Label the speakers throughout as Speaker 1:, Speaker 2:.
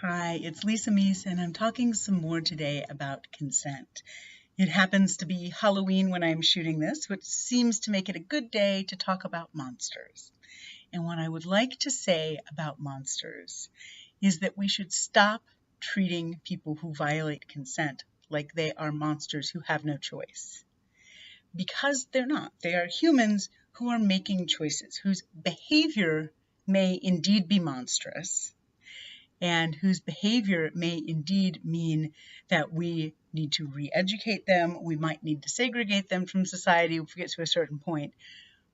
Speaker 1: Hi, it's Lisa Meese, and I'm talking some more today about consent. It happens to be Halloween when I'm shooting this, which seems to make it a good day to talk about monsters. And what I would like to say about monsters is that we should stop treating people who violate consent like they are monsters who have no choice. Because they're not. They are humans who are making choices, whose behavior may indeed be monstrous, and whose behavior may indeed mean that we need to re-educate them, we might need to segregate them from society if we get to a certain point,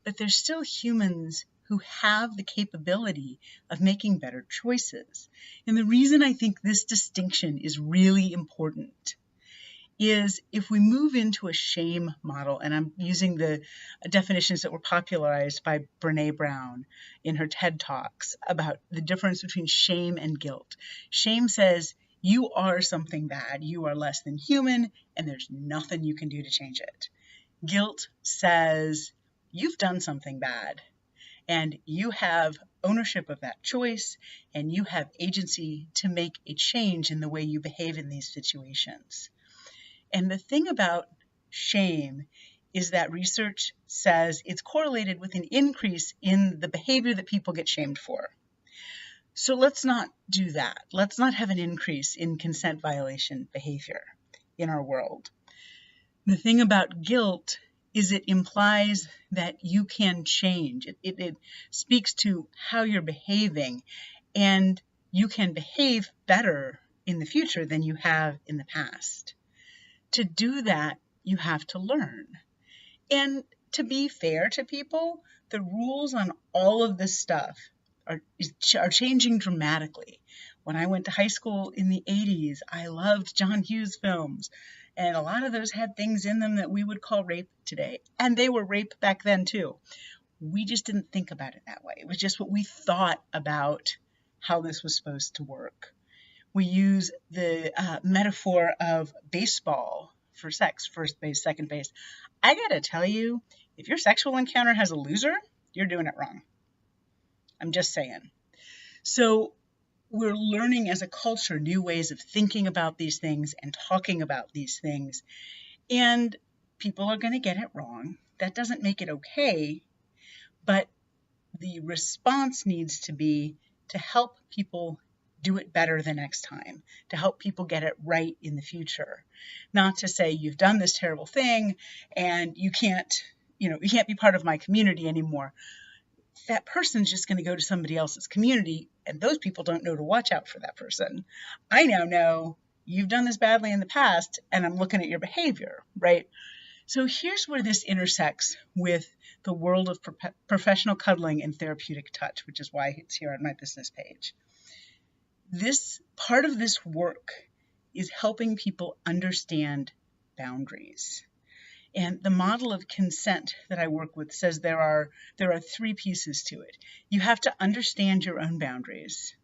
Speaker 1: but they're still humans who have the capability of making better choices. And the reason I think this distinction is really important is if we move into a shame model, and I'm using the definitions that were popularized by Brene Brown in her TED Talks about the difference between shame and guilt. Shame says you are something bad, you are less than human, and there's nothing you can do to change it. Guilt says you've done something bad, and you have ownership of that choice, and you have agency to make a change in the way you behave in these situations. And the thing about shame is that research says it's correlated with an increase in the behavior that people get shamed for. So let's not do that. Let's not have an increase in consent violation behavior in our world. The thing about guilt is it implies that you can change. It speaks to how you're behaving, and you can behave better in the future than you have in the past. To do that, you have to learn. And to be fair to people, the rules on all of this stuff are changing dramatically. When I went to high school in the 80s, I loved John Hughes films. And a lot of those had things in them that we would call rape today. And they were rape back then too. We just didn't think about it that way. It was just what we thought about how this was supposed to work. We use the metaphor of baseball for sex, first base, second base. I gotta tell you, if your sexual encounter has a loser, you're doing it wrong. I'm just saying. So we're learning as a culture new ways of thinking about these things and talking about these things. And people are going to get it wrong. That doesn't make it okay. But the response needs to be to help people do it better the next time, to help people get it right in the future. Not to say you've done this terrible thing and you can't be part of my community anymore. That person's just going to go to somebody else's community, and those people don't know to watch out for that person. I now know you've done this badly in the past, and I'm looking at your behavior, right? So here's where this intersects with the world of professional cuddling and therapeutic touch, which is why it's here on my business page. This part of this work is helping people understand boundaries. And the model of consent that I work with says there are three pieces to it. You have to understand your own boundaries,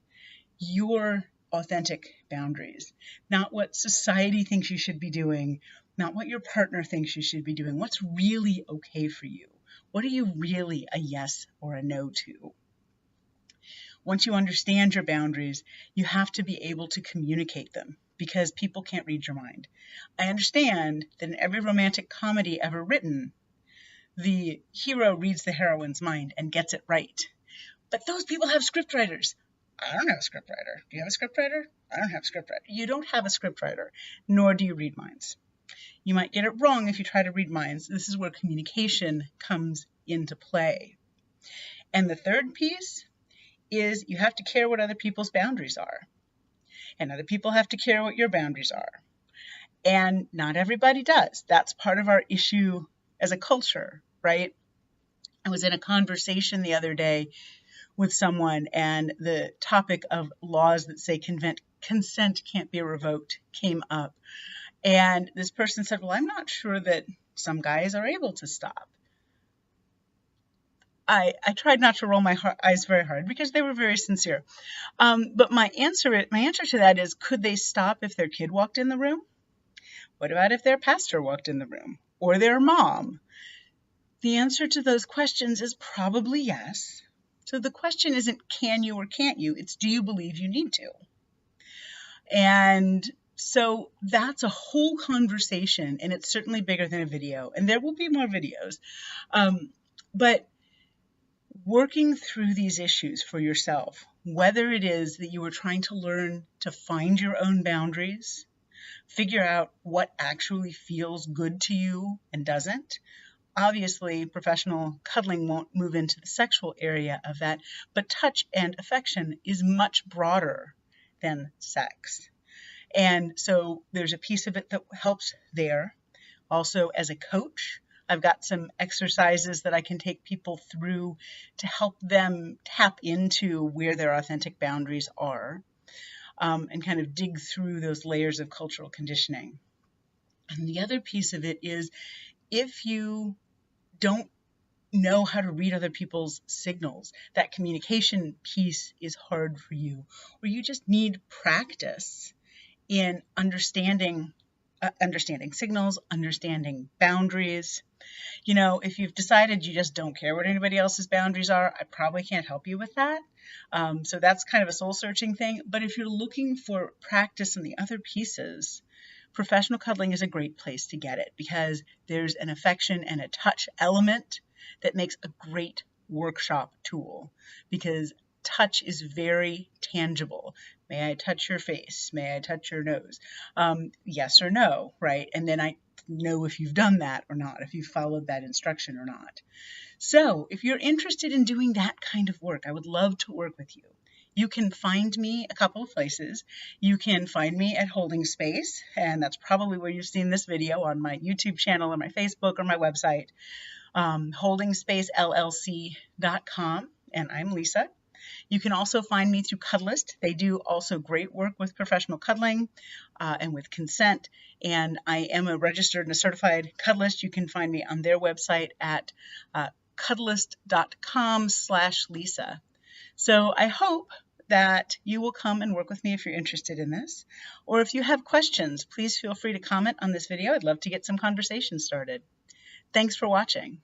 Speaker 1: your authentic boundaries, not what society thinks you should be doing, not what your partner thinks you should be doing. What's really okay for you? What are you really a yes or a no to? Once you understand your boundaries, you have to be able to communicate them because people can't read your mind. I understand that in every romantic comedy ever written, the hero reads the heroine's mind and gets it right. But those people have scriptwriters. I don't have a scriptwriter. Do you have a scriptwriter? I don't have a scriptwriter. You don't have a scriptwriter, nor do you read minds. You might get it wrong if you try to read minds. This is where communication comes into play. And the third piece is you have to care what other people's boundaries are. And other people have to care what your boundaries are. And not everybody does. That's part of our issue as a culture, right? I was in a conversation the other day with someone, and the topic of laws that say consent can't be revoked came up. And this person said, well, I'm not sure that some guys are able to stop. I tried not to roll my eyes very hard because they were very sincere. But my answer to that is, could they stop if their kid walked in the room? What about if their pastor walked in the room or their mom? The answer to those questions is probably yes. So the question isn't can you or can't you, it's do you believe you need to? And so that's a whole conversation, and it's certainly bigger than a video, and there will be more videos. But working through these issues for yourself, whether it is that you are trying to learn to find your own boundaries, figure out what actually feels good to you and doesn't. Obviously, professional cuddling won't move into the sexual area of that, but touch and affection is much broader than sex. And so there's a piece of it that helps there. Also, as a coach, I've got some exercises that I can take people through to help them tap into where their authentic boundaries are, and kind of dig through those layers of cultural conditioning. And the other piece of it is, if you don't know how to read other people's signals, that communication piece is hard for you, or you just need practice in understanding signals, understanding boundaries. You know, if you've decided you just don't care what anybody else's boundaries are, I probably can't help you with that. So that's kind of a soul-searching thing. But if you're looking for practice in the other pieces, professional cuddling is a great place to get it, because there's an affection and a touch element that makes a great workshop tool, because touch is very tangible. May I touch your face? May I touch your nose? Yes or no, right? And then I know if you've done that or not, if you've followed that instruction or not. So if you're interested in doing that kind of work, I would love to work with you. You can find me a couple of places. You can find me at Holding Space, and that's probably where you've seen this video, on my YouTube channel or my Facebook or my website, holdingspaceLLC.com, and I'm Lisa. You can also find me through Cuddlist. They do also great work with professional cuddling and with consent, and I am a registered and a certified cuddlist. You can find me on their website at cuddlist.com/Lisa. So I hope that you will come and work with me if you're interested in this. Or if you have questions, please feel free to comment on this video. I'd love to get some conversation started. Thanks for watching.